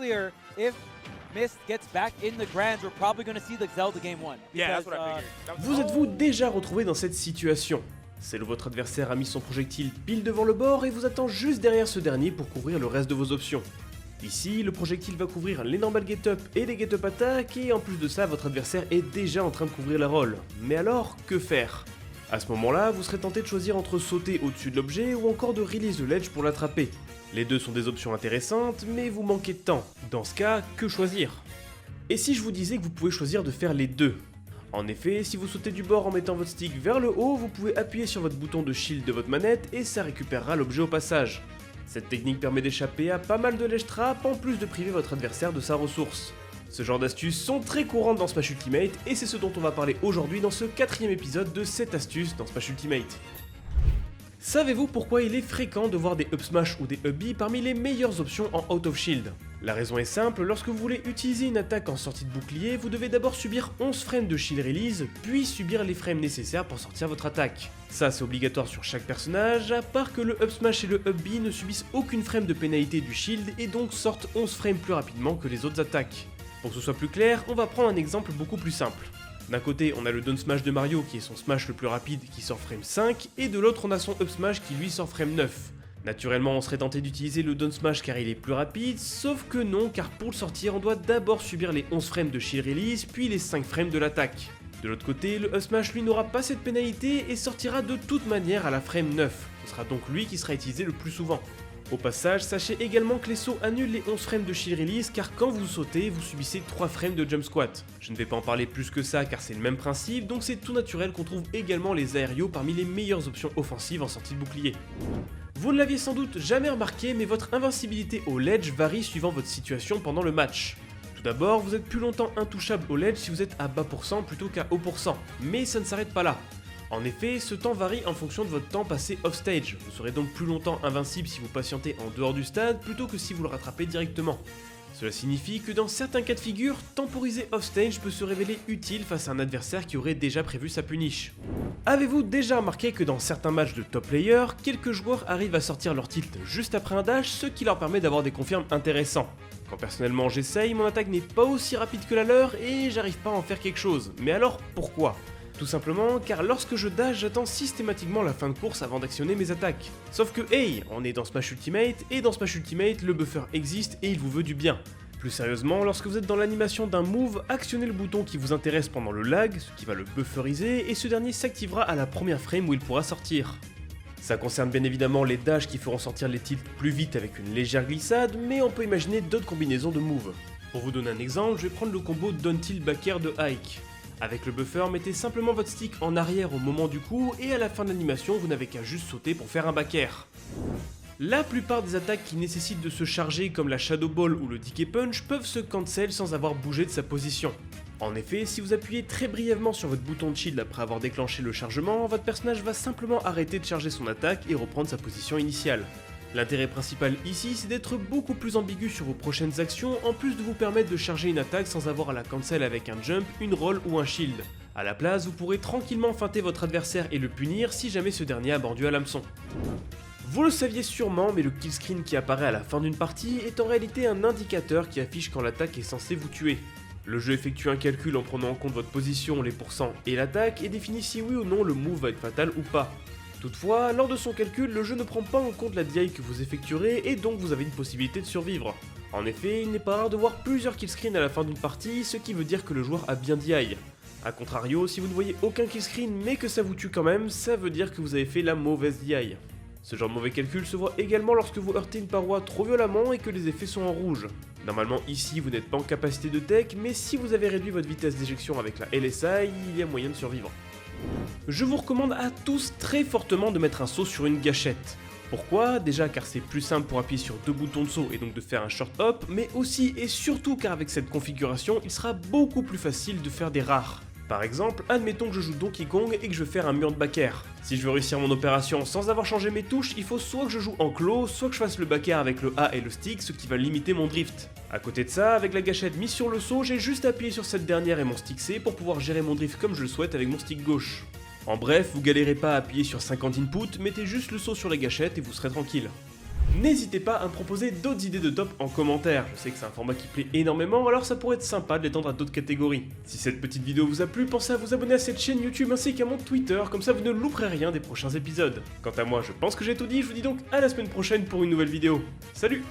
earlier, if Mist gets back in the Grands, we're probably going to see the Zelda game 1. Yeah, that's what I figured. Vous êtes-vous déjà retrouvé dans cette situation? Celle où votre adversaire a mis son projectile pile devant le bord et vous attend juste derrière ce dernier pour couvrir le reste de vos options. Ici, le projectile va couvrir les normal get-up et les get-up attack, et en plus de ça, votre adversaire est déjà en train de couvrir la roll. Mais alors, que faire? À ce moment-là, vous serez tenté de choisir entre sauter au-dessus de l'objet ou encore de release the ledge pour l'attraper. Les deux sont des options intéressantes, mais vous manquez de temps. Dans ce cas, que choisir? Et si je vous disais que vous pouvez choisir de faire les deux? En effet, si vous sautez du bord en mettant votre stick vers le haut, vous pouvez appuyer sur votre bouton de shield de votre manette et ça récupérera l'objet au passage. Cette technique permet d'échapper à pas mal de ledge trap en plus de priver votre adversaire de sa ressource. Ce genre d'astuces sont très courantes dans Smash Ultimate et c'est ce dont on va parler aujourd'hui dans ce 4ème épisode de 7 astuces dans Smash Ultimate. Savez-vous pourquoi il est fréquent de voir des up smash ou des up B parmi les meilleures options en out of shield? La raison est simple, lorsque vous voulez utiliser une attaque en sortie de bouclier, vous devez d'abord subir 11 frames de shield release, puis subir les frames nécessaires pour sortir votre attaque. Ça c'est obligatoire sur chaque personnage, à part que le up smash et le up B ne subissent aucune frame de pénalité du shield et donc sortent 11 frames plus rapidement que les autres attaques. Pour que ce soit plus clair, on va prendre un exemple beaucoup plus simple. D'un côté, on a le down smash de Mario qui est son smash le plus rapide qui sort frame 5, et de l'autre on a son up smash qui lui sort frame 9. Naturellement, on serait tenté d'utiliser le down smash car il est plus rapide, sauf que non, car pour le sortir, on doit d'abord subir les 11 frames de shield release, puis les 5 frames de l'attaque. De l'autre côté, le up smash lui n'aura pas cette pénalité et sortira de toute manière à la frame 9. Ce sera donc lui qui sera utilisé le plus souvent. Au passage, sachez également que les sauts annulent les 11 frames de shield release car quand vous sautez, vous subissez 3 frames de jump squat. Je ne vais pas en parler plus que ça car c'est le même principe, donc c'est tout naturel qu'on trouve également les aérios parmi les meilleures options offensives en sortie de bouclier. Vous ne l'aviez sans doute jamais remarqué, mais votre invincibilité au ledge varie suivant votre situation pendant le match. Tout d'abord, vous êtes plus longtemps intouchable au ledge si vous êtes à bas pourcent plutôt qu'à haut pourcent, mais ça ne s'arrête pas là. En effet, ce temps varie en fonction de votre temps passé off-stage. Vous serez donc plus longtemps invincible si vous patientez en dehors du stade plutôt que si vous le rattrapez directement. Cela signifie que dans certains cas de figure, temporiser off-stage peut se révéler utile face à un adversaire qui aurait déjà prévu sa punish. Avez-vous déjà remarqué que dans certains matchs de top player, quelques joueurs arrivent à sortir leur tilt juste après un dash, ce qui leur permet d'avoir des confirmes intéressants? Quand personnellement j'essaye, mon attaque n'est pas aussi rapide que la leur et j'arrive pas à en faire quelque chose. Mais alors pourquoi? Tout simplement car lorsque je dash, j'attends systématiquement la fin de course avant d'actionner mes attaques. Sauf que hey, on est dans Smash Ultimate, et dans Smash Ultimate, le buffer existe et il vous veut du bien. Plus sérieusement, lorsque vous êtes dans l'animation d'un move, actionnez le bouton qui vous intéresse pendant le lag, ce qui va le bufferiser, et ce dernier s'activera à la première frame où il pourra sortir. Ça concerne bien évidemment les dashs qui feront sortir les tilts plus vite avec une légère glissade, mais on peut imaginer d'autres combinaisons de moves. Pour vous donner un exemple, je vais prendre le combo down tilt back air de Ike. Avec le buffer, mettez simplement votre stick en arrière au moment du coup et à la fin de l'animation, vous n'avez qu'à juste sauter pour faire un back air. La plupart des attaques qui nécessitent de se charger comme la Shadow Ball ou le Decay Punch peuvent se cancel sans avoir bougé de sa position. En effet, si vous appuyez très brièvement sur votre bouton de shield après avoir déclenché le chargement, votre personnage va simplement arrêter de charger son attaque et reprendre sa position initiale. L'intérêt principal ici, c'est d'être beaucoup plus ambigu sur vos prochaines actions, en plus de vous permettre de charger une attaque sans avoir à la cancel avec un jump, une roll ou un shield. A la place, vous pourrez tranquillement feinter votre adversaire et le punir si jamais ce dernier a mordu à l'hameçon. Vous le saviez sûrement, mais le killscreen qui apparaît à la fin d'une partie est en réalité un indicateur qui affiche quand l'attaque est censée vous tuer. Le jeu effectue un calcul en prenant en compte votre position, les pourcents et l'attaque et définit si oui ou non le move va être fatal ou pas. Toutefois, lors de son calcul, le jeu ne prend pas en compte la DI que vous effectuerez et donc vous avez une possibilité de survivre. En effet, il n'est pas rare de voir plusieurs killscreens à la fin d'une partie, ce qui veut dire que le joueur a bien DI. A contrario, si vous ne voyez aucun killscreen mais que ça vous tue quand même, ça veut dire que vous avez fait la mauvaise DI. Ce genre de mauvais calcul se voit également lorsque vous heurtez une paroi trop violemment et que les effets sont en rouge. Normalement ici vous n'êtes pas en capacité de tech, mais si vous avez réduit votre vitesse d'éjection avec la LSI, il y a moyen de survivre. Je vous recommande à tous très fortement de mettre un saut sur une gâchette. Pourquoi? Déjà car c'est plus simple pour appuyer sur deux boutons de saut et donc de faire un short hop, mais aussi et surtout car avec cette configuration, il sera beaucoup plus facile de faire des rares. Par exemple, admettons que je joue Donkey Kong et que je veux faire un mur de back air. Si je veux réussir mon opération sans avoir changé mes touches, il faut soit que je joue en clos, soit que je fasse le back air avec le A et le stick, ce qui va limiter mon drift. A côté de ça, avec la gâchette mise sur le saut, j'ai juste appuyé sur cette dernière et mon stick C pour pouvoir gérer mon drift comme je le souhaite avec mon stick gauche. En bref, vous galérez pas à appuyer sur 50 inputs, mettez juste le saut sur la gâchette et vous serez tranquille. N'hésitez pas à me proposer d'autres idées de top en commentaire, je sais que c'est un format qui plaît énormément, alors ça pourrait être sympa de l'étendre à d'autres catégories. Si cette petite vidéo vous a plu, pensez à vous abonner à cette chaîne YouTube ainsi qu'à mon Twitter, comme ça vous ne louperez rien des prochains épisodes. Quant à moi, je pense que j'ai tout dit, je vous dis donc à la semaine prochaine pour une nouvelle vidéo. Salut!